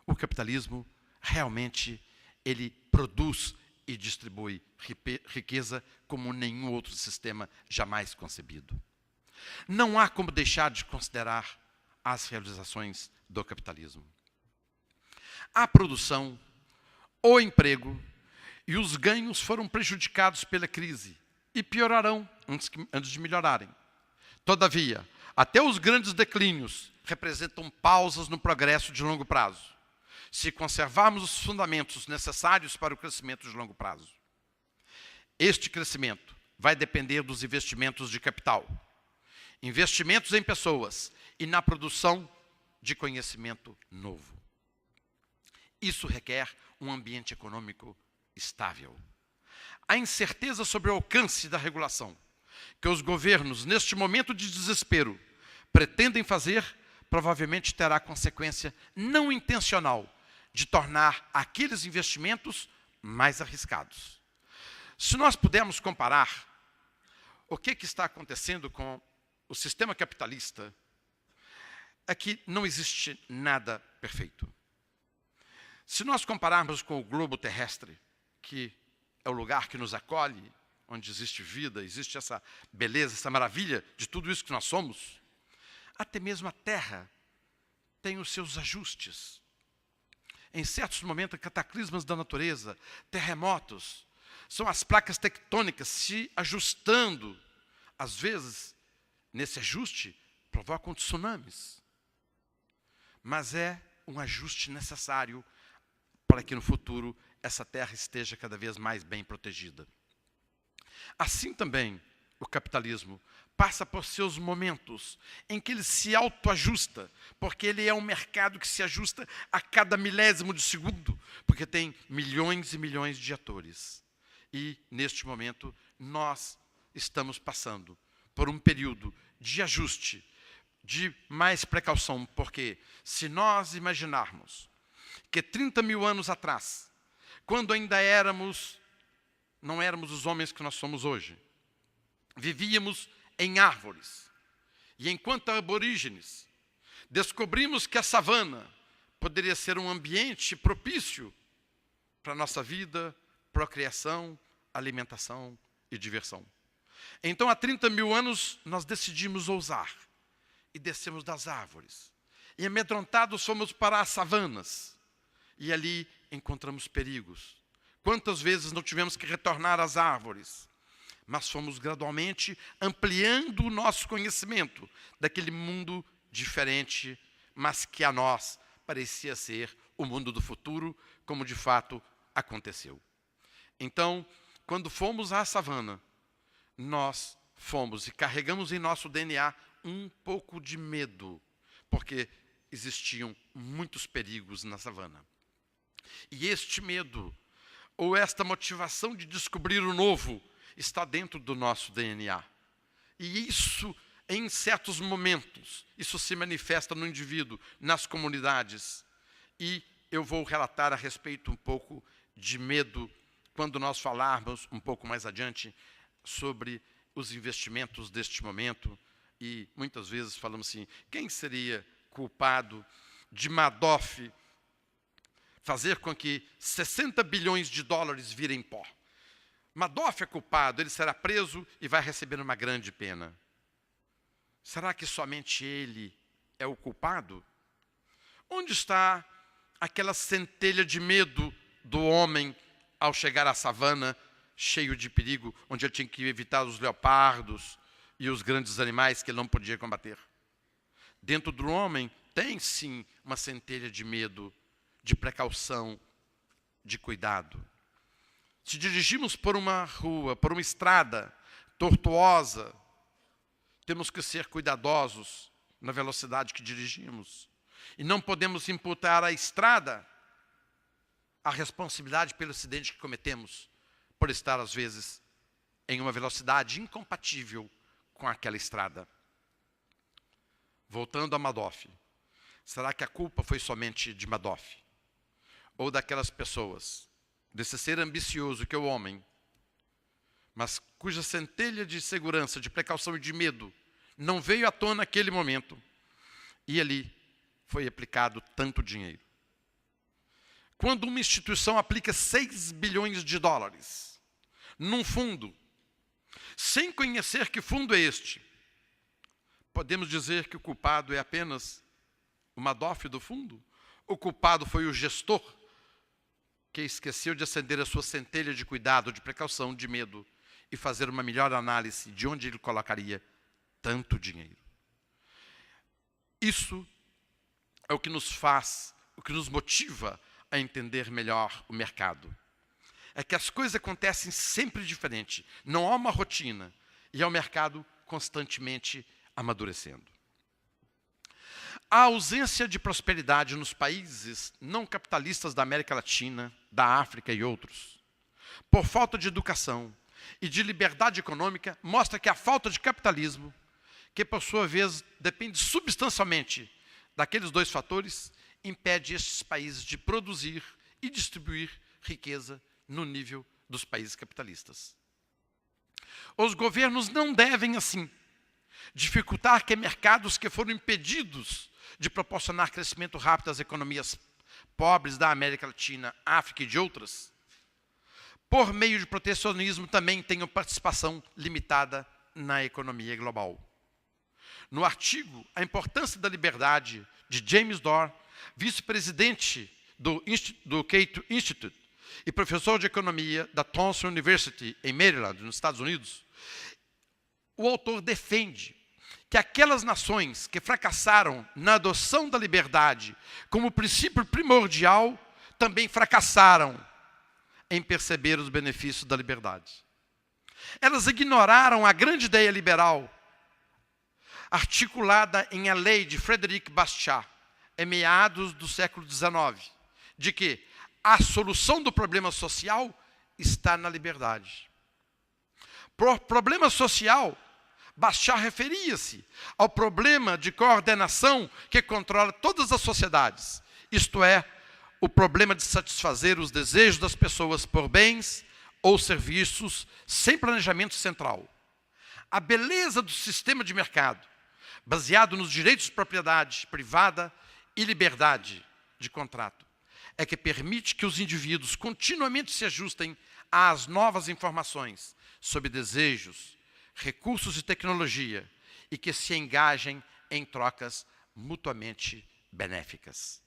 O capitalismo realmente ele produz e distribui riqueza como nenhum outro sistema jamais concebido. Não há como deixar de considerar as realizações do capitalismo. A produção, o emprego e os ganhos foram prejudicados pela crise e piorarão antes de melhorarem. Todavia, até os grandes declínios representam pausas no progresso de longo prazo, se conservarmos os fundamentos necessários para o crescimento de longo prazo. Este crescimento vai depender dos investimentos de capital, investimentos em pessoas e na produção de conhecimento novo. Isso requer um ambiente econômico estável. A incerteza sobre o alcance da regulação que os governos, neste momento de desespero, pretendem fazer, provavelmente terá consequência não intencional de tornar aqueles investimentos mais arriscados. Se nós pudermos comparar o que está acontecendo com o sistema capitalista, é que não existe nada perfeito. Se nós compararmos com o globo terrestre, que é o lugar que nos acolhe, onde existe vida, existe essa beleza, essa maravilha de tudo isso que nós somos, até mesmo a Terra tem os seus ajustes. Em certos momentos, cataclismas da natureza, terremotos, são as placas tectônicas se ajustando. Às vezes, nesse ajuste, provocam tsunamis. Mas é um ajuste necessário para que no futuro essa terra esteja cada vez mais bem protegida. Assim também, o capitalismo passa por seus momentos em que ele se autoajusta, porque ele é um mercado que se ajusta a cada milésimo de segundo, porque tem milhões e milhões de atores. E, neste momento, nós estamos passando por um período de ajuste, de mais precaução, porque se nós imaginarmos que 30 mil anos atrás, quando ainda não éramos os homens que nós somos hoje, vivíamos em árvores, e enquanto aborígenes, descobrimos que a savana poderia ser um ambiente propício para a nossa vida, procriação, alimentação e diversão. Então, há 30 mil anos, nós decidimos ousar e descemos das árvores. E amedrontados fomos para as savanas. E ali encontramos perigos. Quantas vezes não tivemos que retornar às árvores? Mas fomos gradualmente ampliando o nosso conhecimento daquele mundo diferente, mas que a nós parecia ser o mundo do futuro, como de fato aconteceu. Então, quando fomos à savana, nós fomos e carregamos em nosso DNA um pouco de medo, porque existiam muitos perigos na savana. E este medo, ou esta motivação de descobrir o novo, está dentro do nosso DNA. E isso, em certos momentos, isso se manifesta no indivíduo, nas comunidades. E eu vou relatar a respeito um pouco de medo, quando nós falarmos um pouco mais adiante sobre os investimentos deste momento. E muitas vezes falamos assim, quem seria culpado de Madoff fazer com que 60 bilhões de dólares virem pó? Madoff é culpado, ele será preso e vai receber uma grande pena. Será que somente ele é o culpado? Onde está aquela centelha de medo do homem ao chegar à savana, cheio de perigo, onde ele tinha que evitar os leopardos e os grandes animais que ele não podia combater? Dentro do homem tem sim uma centelha de medo, de precaução, de cuidado. Se dirigimos por uma rua, por uma estrada tortuosa, temos que ser cuidadosos na velocidade que dirigimos. E não podemos imputar à estrada a responsabilidade pelo acidente que cometemos, por estar, às vezes, em uma velocidade incompatível com aquela estrada. Voltando a Madoff, será que a culpa foi somente de Madoff? Ou daquelas pessoas, desse ser ambicioso que é o homem, mas cuja centelha de segurança, de precaução e de medo não veio à tona naquele momento, e ali foi aplicado tanto dinheiro? quando uma instituição aplica 6 bilhões de dólares num fundo, sem conhecer que fundo é este, podemos dizer que o culpado é apenas o Madoff do fundo? O culpado foi o gestor, que esqueceu de acender a sua centelha de cuidado, de precaução, de medo, e fazer uma melhor análise de onde ele colocaria tanto dinheiro. Isso é o que nos faz, o que nos motiva a entender melhor o mercado. É que as coisas acontecem sempre diferente, não há uma rotina, e é o mercado constantemente amadurecendo. A ausência de prosperidade nos países não capitalistas da América Latina, da África e outros, por falta de educação e de liberdade econômica, mostra que a falta de capitalismo, que por sua vez depende substancialmente daqueles dois fatores, impede estes países de produzir e distribuir riqueza no nível dos países capitalistas. Os governos não devem, assim, dificultar que mercados que foram impedidos de proporcionar crescimento rápido às economias pobres da América Latina, África e de outras, por meio de protecionismo, também tenham participação limitada na economia global. No artigo A Importância da Liberdade, de James Dorr, vice-presidente do Cato Institute e professor de economia da Towson University, em Maryland, nos Estados Unidos, o autor defende que aquelas nações que fracassaram na adoção da liberdade como princípio primordial, também fracassaram em perceber os benefícios da liberdade. Elas ignoraram a grande ideia liberal, articulada em A Lei de Frederic Bastiat, em meados do século XIX, de que a solução do problema social está na liberdade. Por problema social, Bastiat referia-se ao problema de coordenação que controla todas as sociedades, isto é, o problema de satisfazer os desejos das pessoas por bens ou serviços sem planejamento central. A beleza do sistema de mercado, baseado nos direitos de propriedade privada e liberdade de contrato, é que permite que os indivíduos continuamente se ajustem às novas informações sobre desejos, recursos e tecnologia, e que se engajem em trocas mutuamente benéficas.